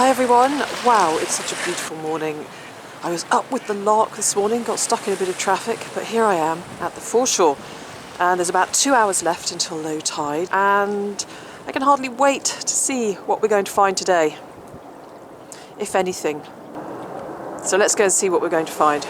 Hi everyone. Wow, it's such a beautiful morning. I was up with the lark this morning, got stuck in a bit of traffic, but here I am at the foreshore. And there's about 2 hours left until low tide, and I can hardly wait to see what we're going to find today, if anything. So let's go and see what we're going to find.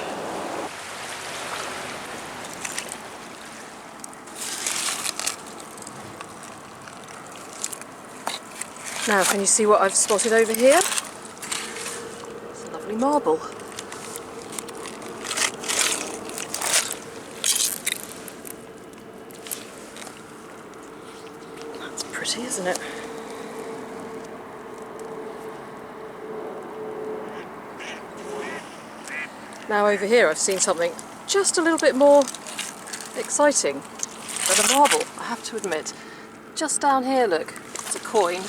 Now, can you see what I've spotted over here? It's a lovely marble. That's pretty, isn't it? Now over here I've seen something just a little bit more exciting than a marble, I have to admit. Just down here, look, it's a coin.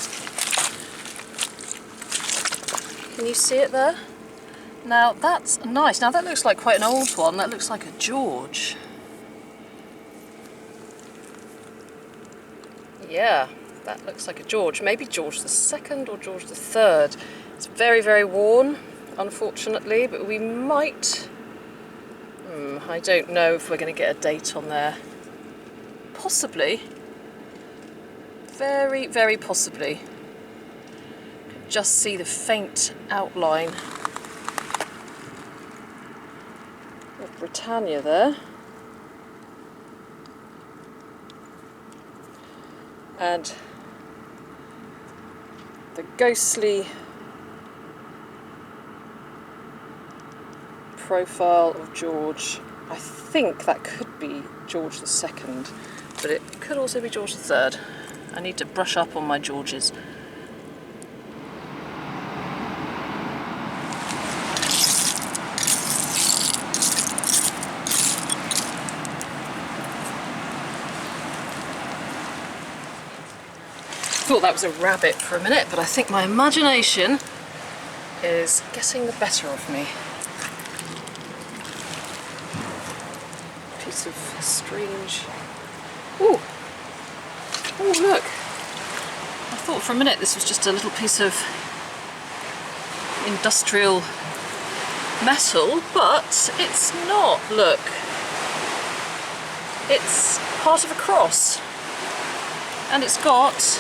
Can you see it there? Now that's nice. Now that looks like quite an old one. That looks like a George. Yeah, that looks like a George. Maybe George the II or George the III. It's very, very worn, unfortunately, but we might... I don't know if we're going to get a date on there. Possibly. Very, very possibly. Just see the faint outline of Britannia there. And the ghostly profile of George. I think that could be George II, but it could also be George III. I need to brush up on my Georges. Thought that was a rabbit for a minute, but I think my imagination is getting the better of me. Piece of strange... Ooh! Oh look! I thought for a minute this was just a little piece of industrial metal, but it's not, look. It's part of a cross. And it's got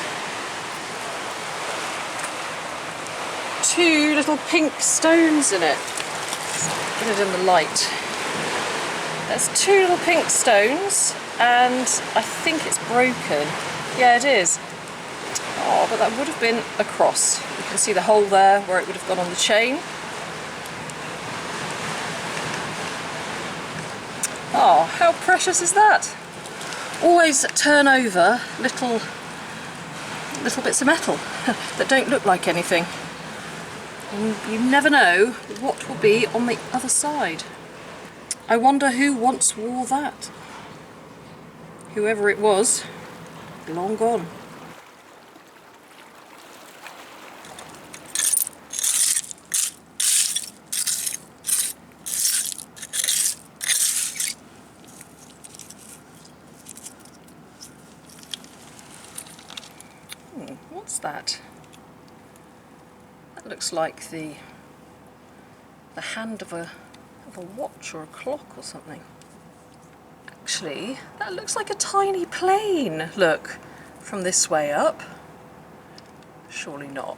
two little pink stones in it. Let's get it in the light. There's two little pink stones, and I think it's broken. Yeah, it is. Oh, but that would have been a cross. You can see the hole there where it would have gone on the chain. Oh, how precious is that? Always turn over little bits of metal that don't look like anything. And you never know what will be on the other side. I wonder who once wore that. Whoever it was, long gone. What's that? That looks like the hand of a watch or a clock or something. Actually, that looks like a tiny plane. Look, from this way up. Surely not.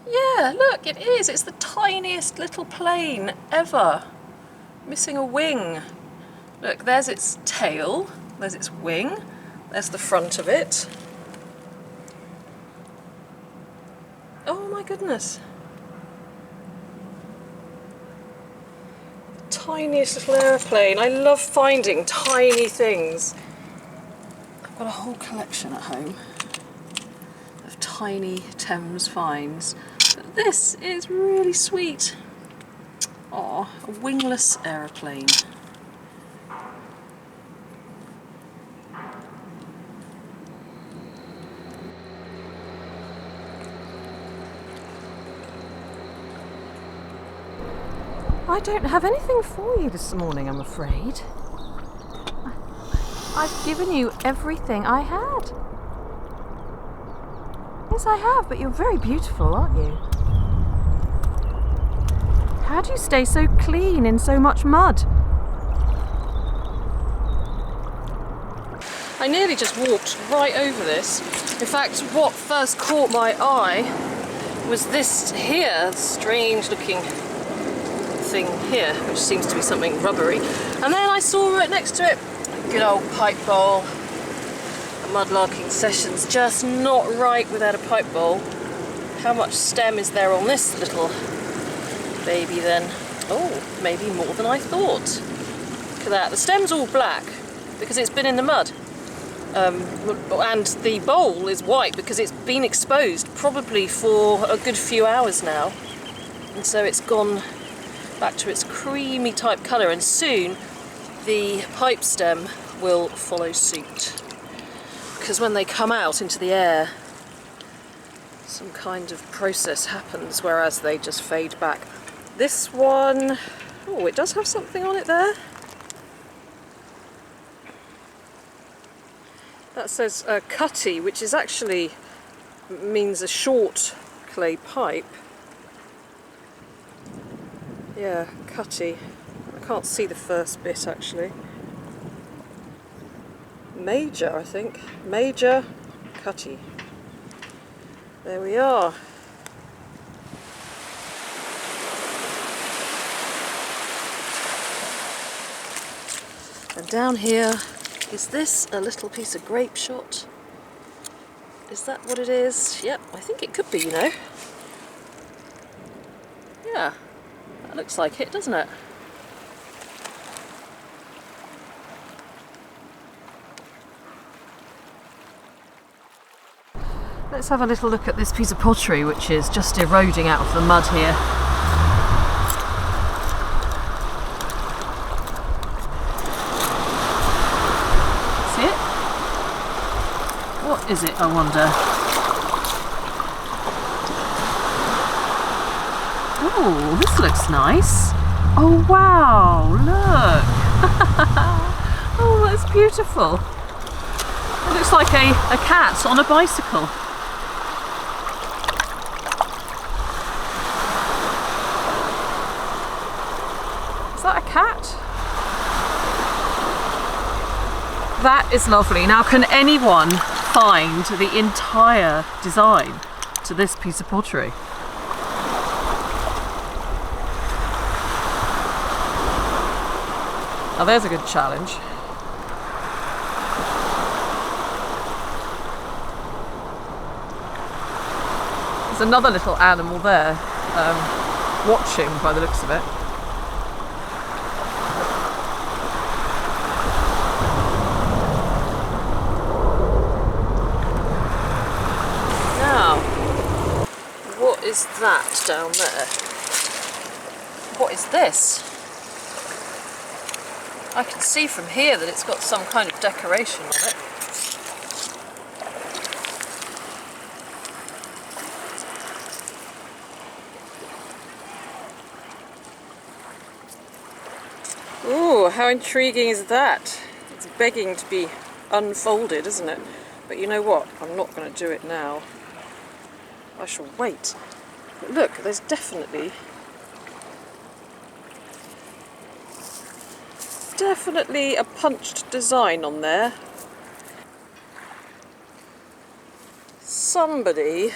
Yeah, look, it is. It's the tiniest little plane ever. Missing a wing. Look, there's its tail, there's its wing, there's the front of it. Oh my goodness. The tiniest little aeroplane. I love finding tiny things. I've got a whole collection at home of tiny Thames finds. But this is really sweet. Oh, a wingless aeroplane. I don't have anything for you this morning, I'm afraid. I've given you everything I had. Yes, I have, but you're very beautiful, aren't you? How do you stay so clean in so much mud? I nearly just walked right over this. In fact, what first caught my eye was this here, strange looking thing here, which seems to be something rubbery. And then I saw right next to it a good old pipe bowl. A mudlarking session's just not right without a pipe bowl. How much stem is there on this little baby then? Oh, maybe more than I thought. Look at that. The stem's all black because it's been in the mud. And the bowl is white because it's been exposed probably for a good few hours now, and so it's gone back to its creamy type colour, and soon the pipe stem will follow suit, because when they come out into the air some kind of process happens, whereas they just fade back. This one, oh, it does have something on it there. That says cutty, which is actually means a short clay pipe. Yeah, cutty. I can't see the first bit actually. Major, I think. Major cutty. There we are. And down here, is this a little piece of grape shot? Is that what it is? Yep, I think it could be, you know. Yeah, that looks like it, doesn't it? Let's have a little look at this piece of pottery which is just eroding out of the mud here. See it? What is it, I wonder? Oh, this looks nice. Oh wow, look! Oh, that's beautiful. It looks like a cat on a bicycle. Is that a cat? That is lovely. Now, can anyone find the entire design to this piece of pottery? Now there's a good challenge. There's another little animal there, watching by the looks of it. Now, what is that down there? What is this? I can see from here that it's got some kind of decoration on it. Ooh, how intriguing is that? It's begging to be unfolded, isn't it? But you know what? I'm not going to do it now. I shall wait. But look, there's definitely a punched design on there. Somebody,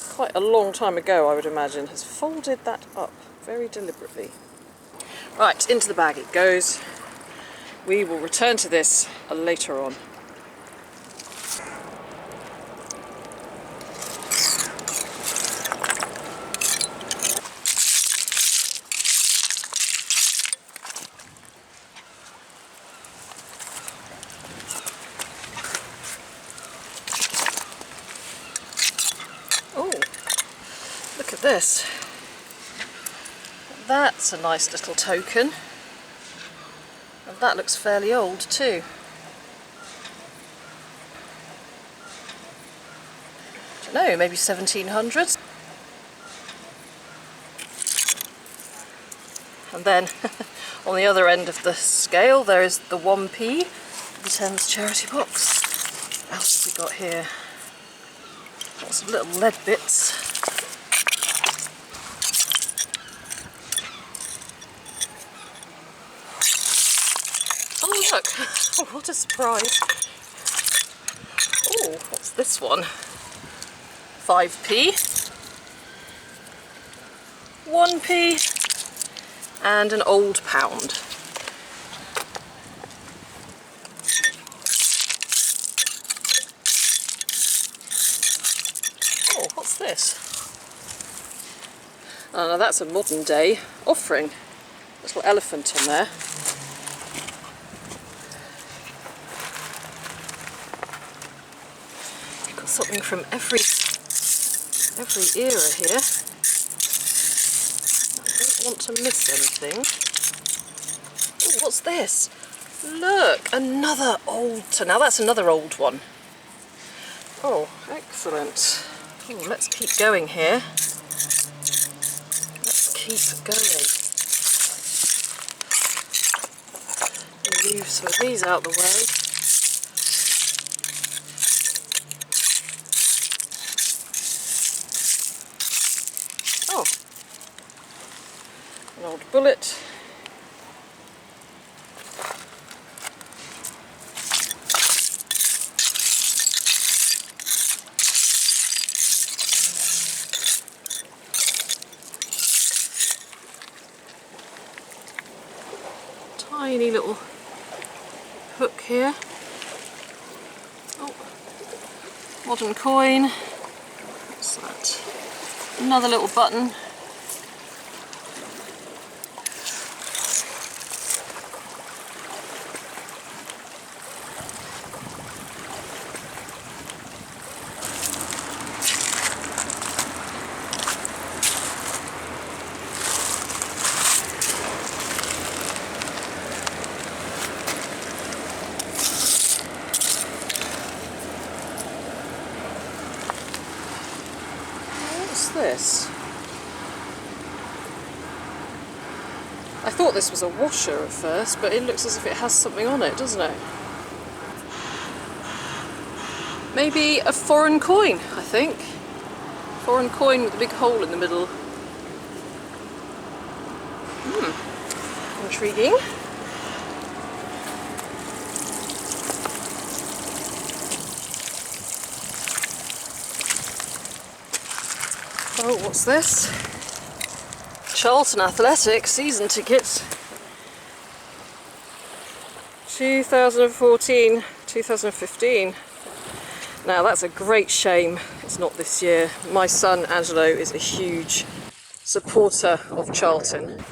quite a long time ago I would imagine, has folded that up very deliberately. Right, into the bag it goes. We will return to this later on. Oh, look at this. That's a nice little token. And that looks fairly old too. I don't know, maybe 1700s. And then on the other end of the scale there is the 1p, the Thames charity box. What else have we got here? Lots of little lead bits. Oh look, oh, what a surprise. Oh, what's this one? 5p, 1p, and an old pound. Oh, what's this? Oh, now that's a modern day offering. Little elephant on there. You've got something from every era here. I don't want to miss anything. Oh, what's this? Look, another old. So now that's another old one. Oh, excellent. Oh, let's keep going here. Let's keep going. Move some of these out the way. Oh, an old bullet. Tiny little hook here. Oh, modern coin. What's that? Another little button. What's this? I thought this was a washer at first, but it looks as if it has something on it, doesn't it? Maybe a foreign coin, I think. Foreign coin with a big hole in the middle. Intriguing. Oh, what's this? Charlton Athletic season tickets. 2014-2015. Now that's a great shame it's not this year. My son Angelo is a huge supporter of Charlton.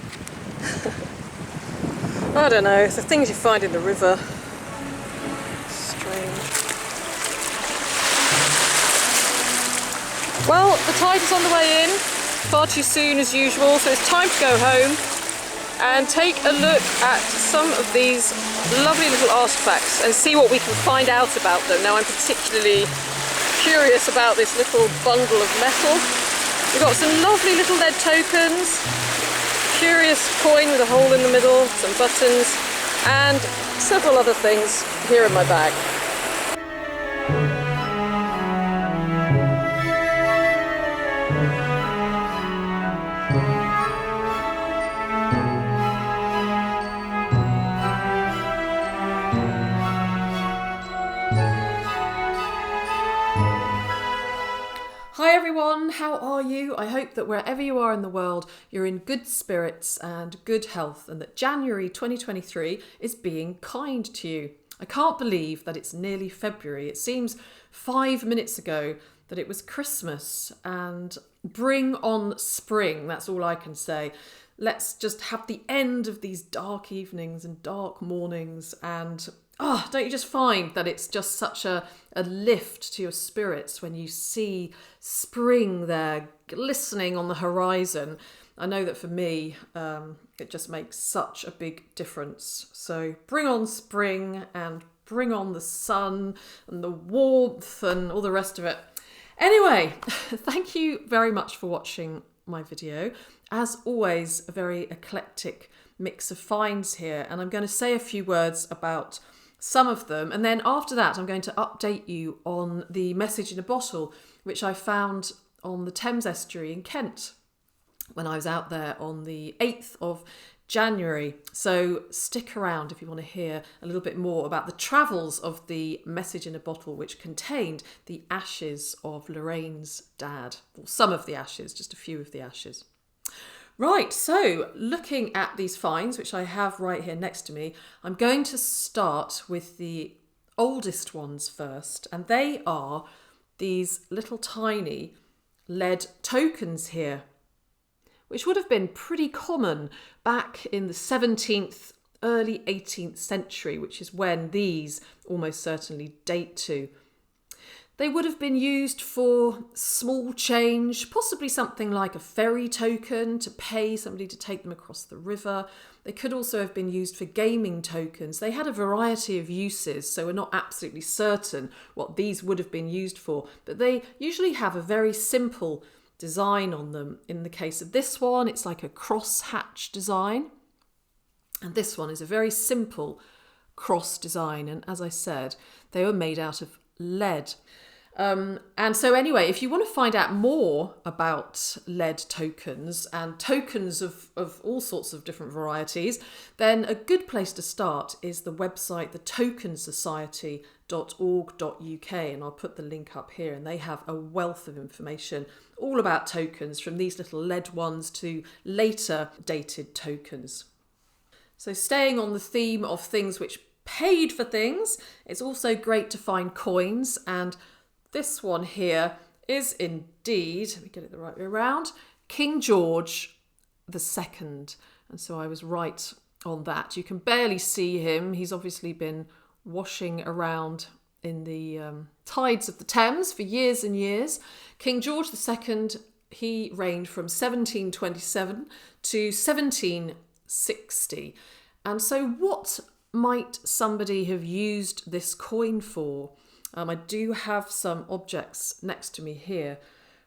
I don't know, the things you find in the river. Strange. Well, the tide is on the way in, far too soon as usual, so it's time to go home and take a look at some of these lovely little artefacts and see what we can find out about them. Now I'm particularly curious about this little bundle of metal. We've got some lovely little lead tokens, curious coin with a hole in the middle, some buttons, and several other things here in my bag. Hi everyone, how are you? I hope that wherever you are in the world, you're in good spirits and good health, and that January 2023 is being kind to you. I can't believe that it's nearly February. It seems 5 minutes ago that it was Christmas, and bring on spring, that's all I can say. Let's just have the end of these dark evenings and dark mornings, and don't you just find that it's just such a lift to your spirits when you see spring there glistening on the horizon? I know that for me, it just makes such a big difference. So bring on spring and bring on the sun and the warmth and all the rest of it. Anyway, thank you very much for watching my video. As always, a very eclectic mix of finds here, and I'm going to say a few words about some of them. And then after that, I'm going to update you on the message in a bottle, which I found on the Thames estuary in Kent when I was out there on the 8th of January. So stick around if you want to hear a little bit more about the travels of the message in a bottle, which contained the ashes of Lorraine's dad, or some of the ashes, just a few of the ashes. Right, so looking at these finds, which I have right here next to me, I'm going to start with the oldest ones first, and they are these little tiny lead tokens here, which would have been pretty common back in the 17th, early 18th century, which is when these almost certainly date to. They would have been used for small change, possibly something like a ferry token to pay somebody to take them across the river. They could also have been used for gaming tokens. They had a variety of uses, so we're not absolutely certain what these would have been used for, but they usually have a very simple design on them. In the case of this one, it's like a cross-hatch design, and this one is a very simple cross design, and as I said, they were made out of lead. And so anyway, if you want to find out more about lead tokens and tokens of all sorts of different varieties, then a good place to start is the website thetokensociety.org.uk, and I'll put the link up here, and they have a wealth of information all about tokens, from these little lead ones to later dated tokens. So staying on the theme of things which paid for things, it's also great to find coins, and this one here is indeed, let me get it the right way around, King George II. And so I was right on that. You can barely see him. He's obviously been washing around in the tides of the Thames for years and years. King George II, he reigned from 1727 to 1760. And so what might somebody have used this coin for? I do have some objects next to me here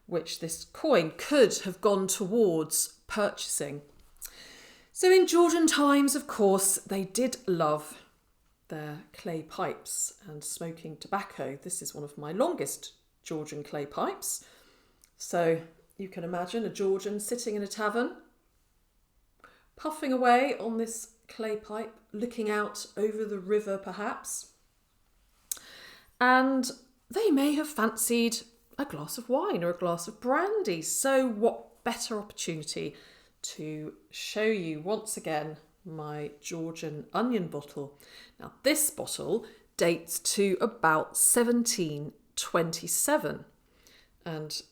which this coin could have gone towards purchasing. So in Georgian times, of course, they did love their clay pipes and smoking tobacco. This is one of my longest Georgian clay pipes. So you can imagine a Georgian sitting in a tavern, puffing away on this clay pipe, looking out over the river perhaps. And they may have fancied a glass of wine or a glass of brandy. So what better opportunity to show you once again my Georgian onion bottle. Now this bottle dates to about 1727, and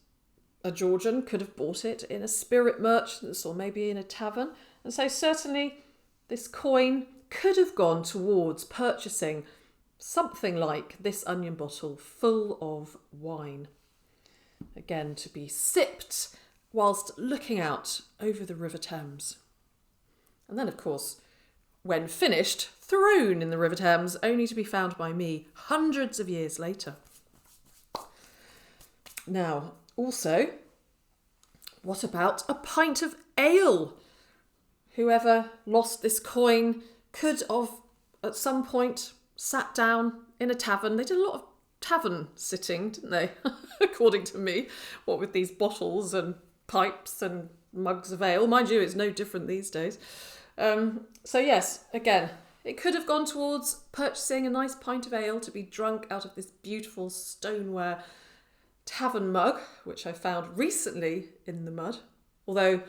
a Georgian could have bought it in a spirit merchant's or maybe in a tavern. And so certainly this coin could have gone towards purchasing something like this onion bottle full of wine. Again, to be sipped whilst looking out over the River Thames. And then, of course, when finished, thrown in the River Thames, only to be found by me hundreds of years later. Now, also, what about a pint of ale? Whoever lost this coin could have, at some point, sat down in a tavern. They did a lot of tavern sitting, didn't they? According to me. What with these bottles and pipes and mugs of ale. Mind you, it's no different these days. So yes, again, it could have gone towards purchasing a nice pint of ale to be drunk out of this beautiful stoneware tavern mug, which I found recently in the mud. Although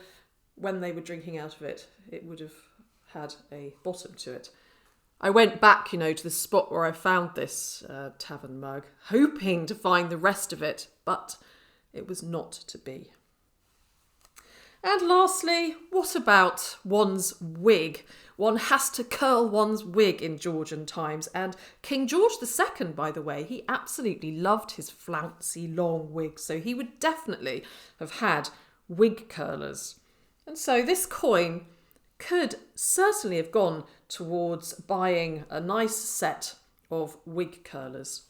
when they were drinking out of it, it would have had a bottom to it. I went back, to the spot where I found this tavern mug, hoping to find the rest of it, but it was not to be. And lastly, what about one's wig? One has to curl one's wig in Georgian times, and King George II, by the way, he absolutely loved his flouncy long wigs, so he would definitely have had wig curlers. And so this coin could certainly have gone towards buying a nice set of wig curlers.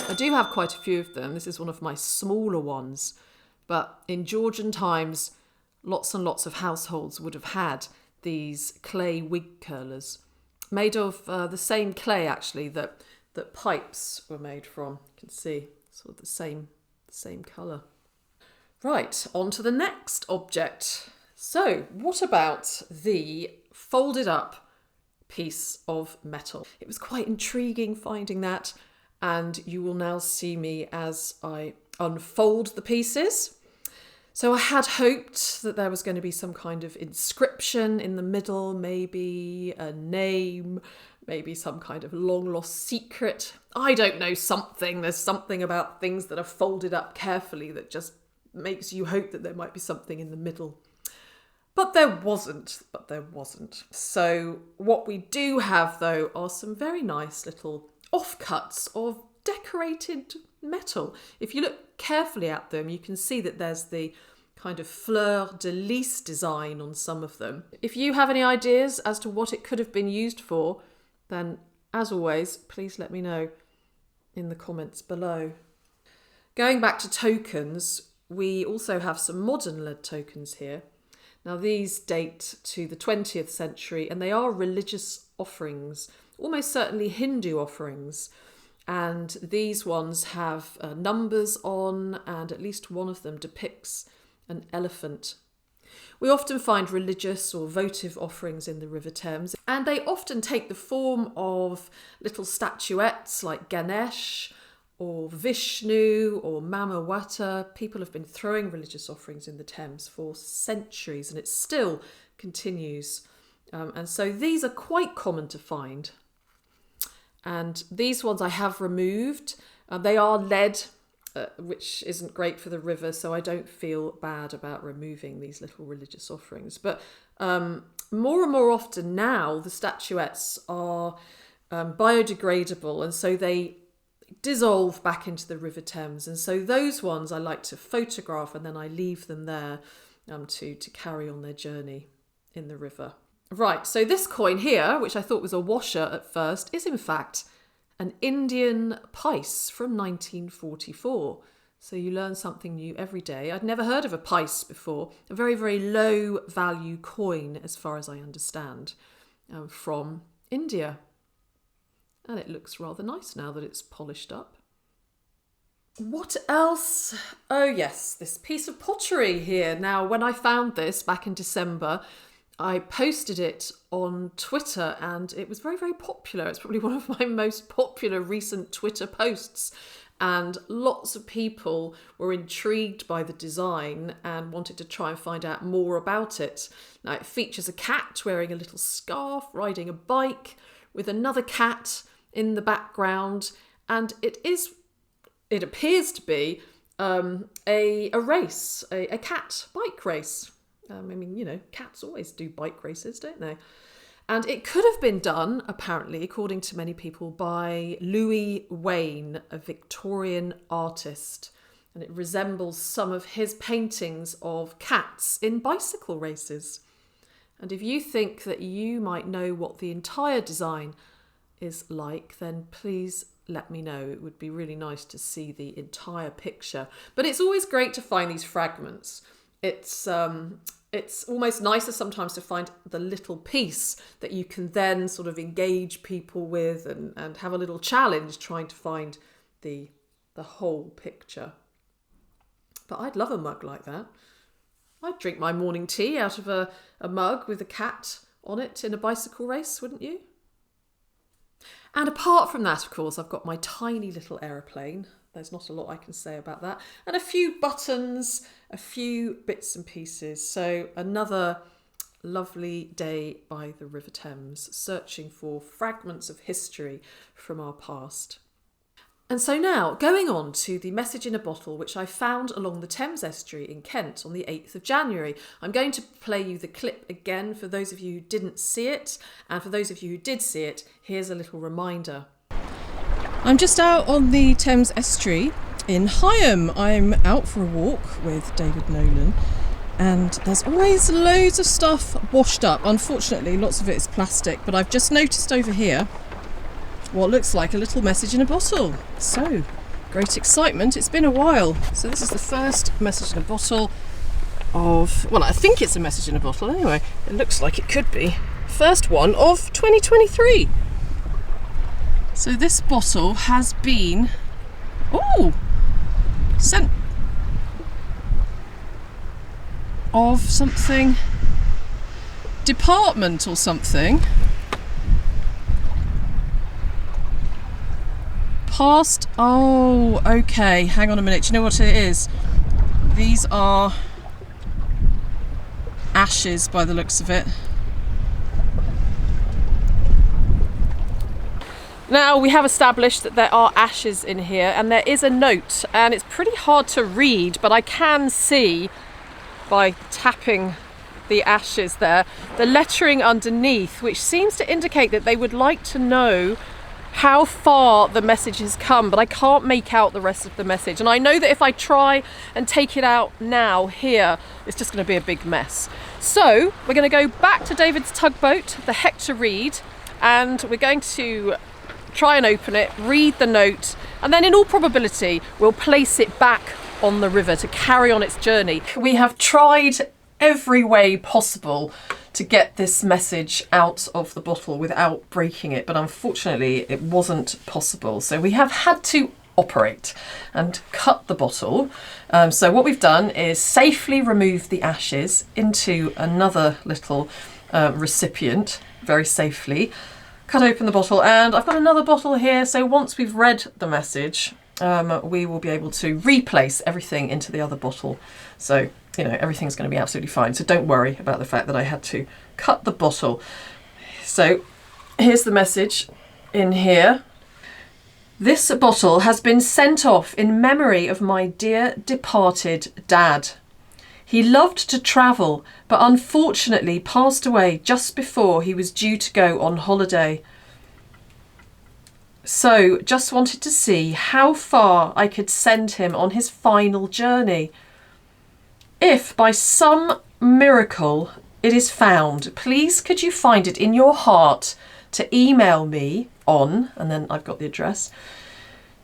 I do have quite a few of them. This is one of my smaller ones. But in Georgian times, lots and lots of households would have had these clay wig curlers. made of the same clay actually that pipes were made from. You can see sort of the same colour. Right, on to the next object. So, what about the folded up piece of metal? It was quite intriguing finding that, and you will now see me as I unfold the pieces. So I had hoped that there was going to be some kind of inscription in the middle, maybe a name, maybe some kind of long lost secret. I don't know, something. There's something about things that are folded up carefully that just makes you hope that there might be something in the middle. But there wasn't. So what we do have, though, are some very nice little offcuts of decorated metal. If you look carefully at them, you can see that there's the kind of fleur de lis design on some of them. If you have any ideas as to what it could have been used for, then as always, please let me know in the comments below. Going back to tokens, we also have some modern lead tokens here. Now these date to the 20th century and they are religious offerings, almost certainly Hindu offerings. And these ones have numbers on, and at least one of them depicts an elephant. We often find religious or votive offerings in the River Thames, and they often take the form of little statuettes like Ganesh or Vishnu or Mama Wata. People have been throwing religious offerings in the Thames for centuries, and it still continues. And so these are quite common to find. And these ones I have removed. They are lead, which isn't great for the river, so I don't feel bad about removing these little religious offerings. But more and more often now, the statuettes are biodegradable, and so they dissolve back into the River Thames. And so those ones I like to photograph, and then I leave them there to carry on their journey in the river. Right, so this coin here, which I thought was a washer at first, is in fact an Indian pice from 1944. So you learn something new every day. I'd never heard of a pice before. A very, very low value coin, as far as I understand, from India. And it looks rather nice now that it's polished up. What else? Oh yes, this piece of pottery here. Now, when I found this back in December, I posted it on Twitter and it was very, very popular. It's probably one of my most popular recent Twitter posts. And lots of people were intrigued by the design and wanted to try and find out more about it. Now, it features a cat wearing a little scarf, riding a bike, with another cat in the background. And it appears to be a race, a cat bike race. I mean, you know, cats always do bike races, don't they? And it could have been done, apparently, according to many people, by Louis Wain, a Victorian artist. And it resembles some of his paintings of cats in bicycle races. And if you think that you might know what the entire design is like, then please let me know. It would be really nice to see the entire picture. But it's always great to find these fragments. It's almost nicer sometimes to find the little piece that you can then sort of engage people with and have a little challenge trying to find the whole picture. But I'd love a mug like that. I'd drink my morning tea out of a mug with a cat on it in a bicycle race, wouldn't you? And apart from that, of course, I've got my tiny little aeroplane. There's not a lot I can say about that. And a few buttons, a few bits and pieces. So another lovely day by the River Thames, searching for fragments of history from our past. And so now, going on to the message in a bottle, which I found along the Thames estuary in Kent on the 8th of January. I'm going to play you the clip again for those of you who didn't see it. And for those of you who did see it, here's a little reminder. I'm just out on the Thames estuary in Higham. I'm out for a walk with David Nolan, and there's always loads of stuff washed up. Unfortunately, lots of it is plastic, but I've just noticed over here what looks like a little message in a bottle. So, great excitement. It's been a while. So this is the first message in a bottle of, well, I think it's a message in a bottle anyway. It looks like it could be, first one of 2023. So this bottle has been, sent of something, department or something. Past, okay, hang on a minute, do you know what it is? These are ashes by the looks of it. Now we have established that there are ashes in here, and there is a note, and it's pretty hard to read, but I can see by tapping the ashes there the lettering underneath, which seems to indicate that they would like to know how far the message has come, but I can't make out the rest of the message. And I know that if I try and take it out now here, it's just going to be a big mess. So we're going to go back to David's tugboat, the Hector Reed, and we're going to try and open it, read the note, and then in all probability we'll place it back on the river to carry on its journey. We have tried every way possible to get this message out of the bottle without breaking it, but unfortunately it wasn't possible. So we have had to operate and cut the bottle. So what we've done is safely remove the ashes into another little recipient, very safely. Cut open the bottle, and I've got another bottle here, so once we've read the message, we will be able to replace everything into the other bottle. So, you know, everything's going to be absolutely fine. So don't worry about the fact that I had to cut the bottle. So here's the message in here. This bottle has been sent off in memory of my dear departed dad. He loved to travel, but unfortunately passed away just before he was due to go on holiday. So, just wanted to see how far I could send him on his final journey. If by some miracle it is found, please could you find it in your heart to email me on, and then I've got the address,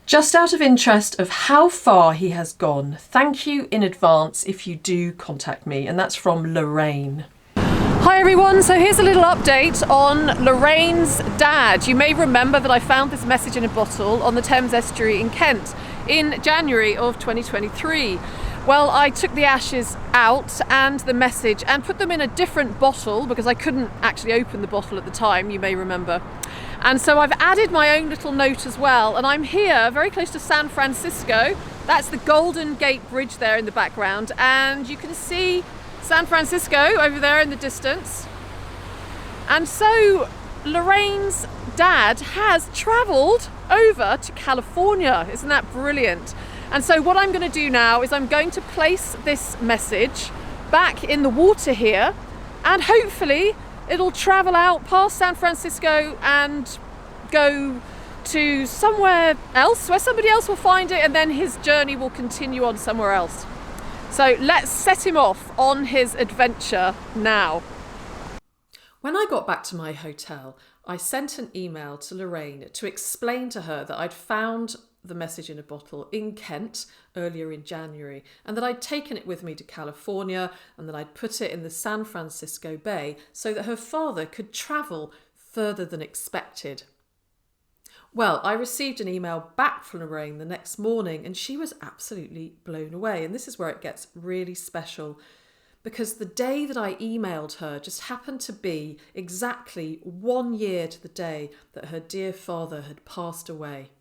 just out of interest of how far he has gone. Thank you in advance if you do contact me. And that's from Lorraine. Hi everyone, so here's a little update on Lorraine's dad. You may remember that I found this message in a bottle on the Thames estuary in Kent in January of 2023. Well, I took the ashes out and the message and put them in a different bottle because I couldn't actually open the bottle at the time, you may remember. And so I've added my own little note as well, and I'm here very close to San Francisco. That's the Golden Gate Bridge there in the background, and you can see San Francisco over there in the distance. And so Lorraine's dad has travelled over to California. Isn't that brilliant? And so what I'm going to do now is I'm going to place this message back in the water here, and hopefully it'll travel out past San Francisco and go to somewhere else where somebody else will find it, and then his journey will continue on somewhere else. So let's set him off on his adventure now. When I got back to my hotel, I sent an email to Lorraine to explain to her that I'd found the message in a bottle in Kent earlier in January, and that I'd taken it with me to California, and that I'd put it in the San Francisco Bay so that her father could travel further than expected. Well, I received an email back from Lorraine the next morning, and she was absolutely blown away. And this is where it gets really special, because the day that I emailed her just happened to be exactly 1 year to the day that her dear father had passed away.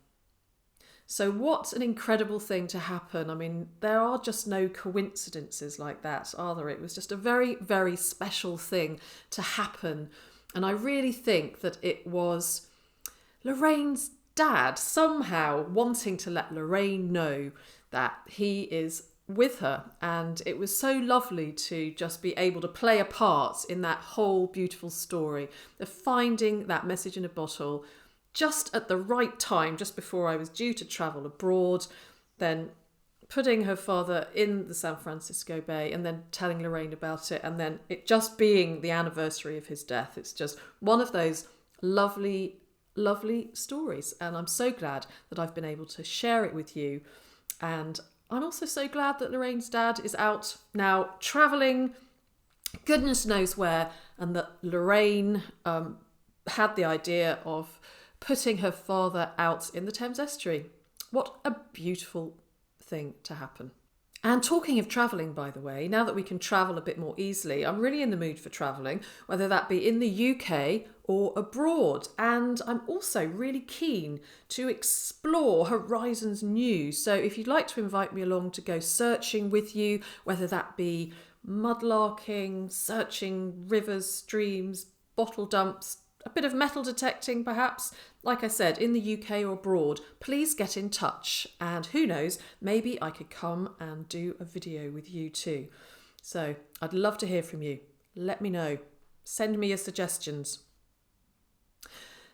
So what an incredible thing to happen. I mean, there are just no coincidences like that, are there? It was just a very, very special thing to happen. And I really think that it was Lorraine's dad somehow wanting to let Lorraine know that he is with her. And it was so lovely to just be able to play a part in that whole beautiful story of finding that message in a bottle just at the right time, just before I was due to travel abroad, then putting her father in the San Francisco Bay, and then telling Lorraine about it, and then it just being the anniversary of his death. It's just one of those lovely, lovely stories, and I'm so glad that I've been able to share it with you. And I'm also so glad that Lorraine's dad is out now travelling, goodness knows where, and that Lorraine had the idea of putting her father out in the Thames estuary. What a beautiful thing to happen. And talking of travelling, by the way, now that we can travel a bit more easily, I'm really in the mood for travelling, whether that be in the UK or abroad. And I'm also really keen to explore horizons new. So if you'd like to invite me along to go searching with you, whether that be mudlarking, searching rivers, streams, bottle dumps, a bit of metal detecting perhaps, like I said, in the UK or abroad, please get in touch. And who knows, maybe I could come and do a video with you too. So I'd love to hear from you. Let me know. Send me your suggestions.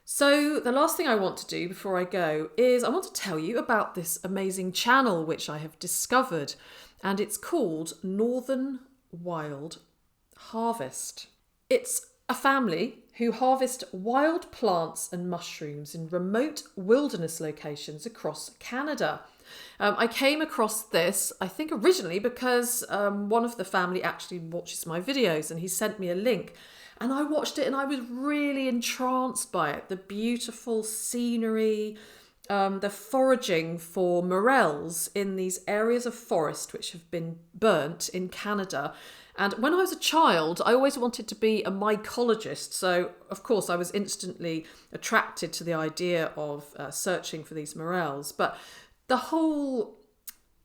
So the last thing I want to do before I go is I want to tell you about this amazing channel which I have discovered, and it's called Northern Wild Harvest. It's a family who harvest wild plants and mushrooms in remote wilderness locations across Canada. I came across this, I think originally because one of the family actually watches my videos and he sent me a link. And I watched it and I was really entranced by it. The beautiful scenery, the foraging for morels in these areas of forest which have been burnt in Canada. And when I was a child, I always wanted to be a mycologist. So, of course, I was instantly attracted to the idea of searching for these morels. But the whole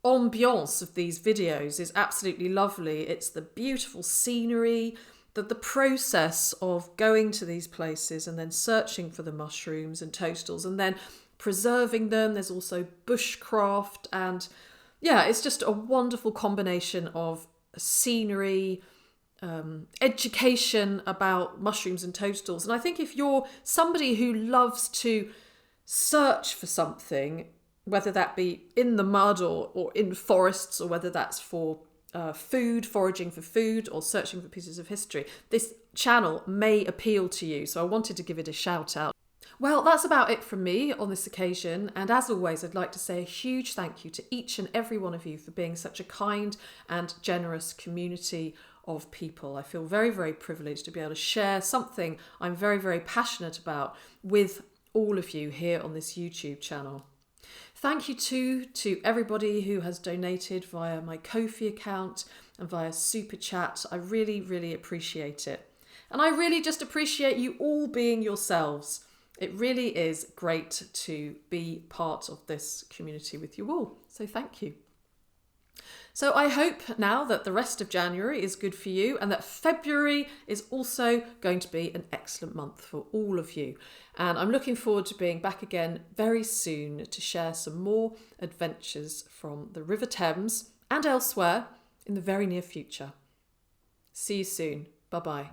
ambience of these videos is absolutely lovely. It's the beautiful scenery, the process of going to these places and then searching for the mushrooms and toadstools and then preserving them. There's also bushcraft, and yeah, it's just a wonderful combination of scenery, education about mushrooms and toadstools. And I think if you're somebody who loves to search for something, whether that be in the mud or in forests, or whether that's for food, foraging for food, or searching for pieces of history, this channel may appeal to you. So I wanted to give it a shout out. Well, that's about it from me on this occasion. And as always, I'd like to say a huge thank you to each and every one of you for being such a kind and generous community of people. I feel very, very privileged to be able to share something I'm very, very passionate about with all of you here on this YouTube channel. Thank you too to everybody who has donated via my Ko-fi account and via Super Chat. I really, really appreciate it. And I really just appreciate you all being yourselves. It really is great to be part of this community with you all. So thank you. So I hope now that the rest of January is good for you and that February is also going to be an excellent month for all of you. And I'm looking forward to being back again very soon to share some more adventures from the River Thames and elsewhere in the very near future. See you soon. Bye-bye.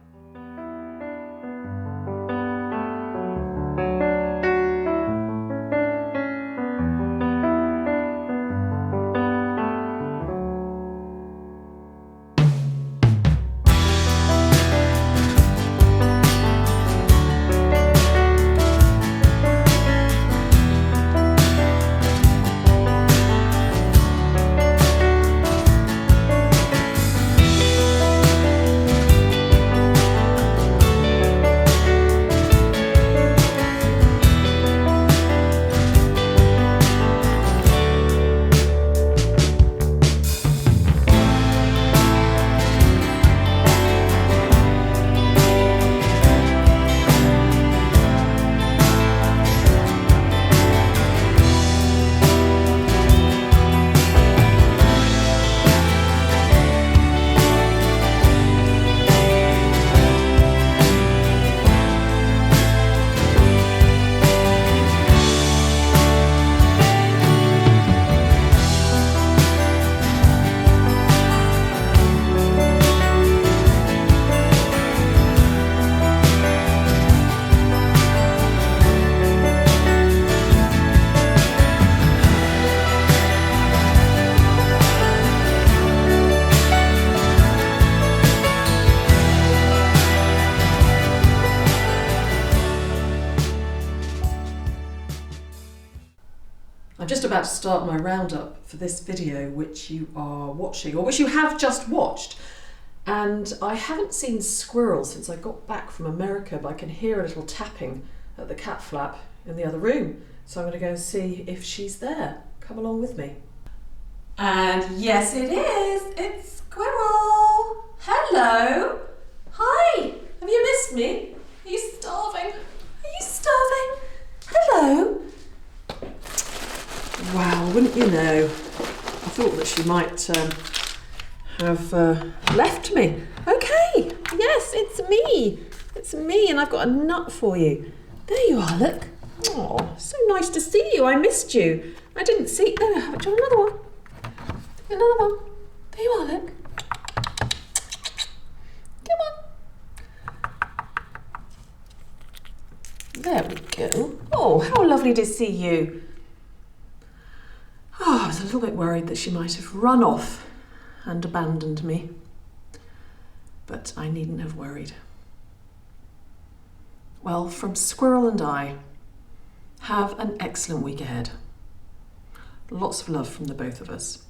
I'm just about to start my roundup for this video which you are watching, or which you have just watched. And I haven't seen Squirrel since I got back from America, but I can hear a little tapping at the cat flap in the other room. So I'm going to go and see if she's there. Come along with me. And yes, it is. It's Squirrel. Hello. Hi. Have you missed me? Are you starving? Are you starving? Hello. Wow, wouldn't you know? I thought that she might have left me. Okay, yes, it's me. It's me, and I've got a nut for you. There you are, look. Oh, so nice to see you. I missed you. I didn't see. There, have you another one? Another one. There you are, look. Come on. There we go. Oh, how lovely to see you. Oh, I was a little bit worried that she might have run off and abandoned me. But I needn't have worried. Well, from Squirrel and I, have an excellent week ahead. Lots of love from the both of us.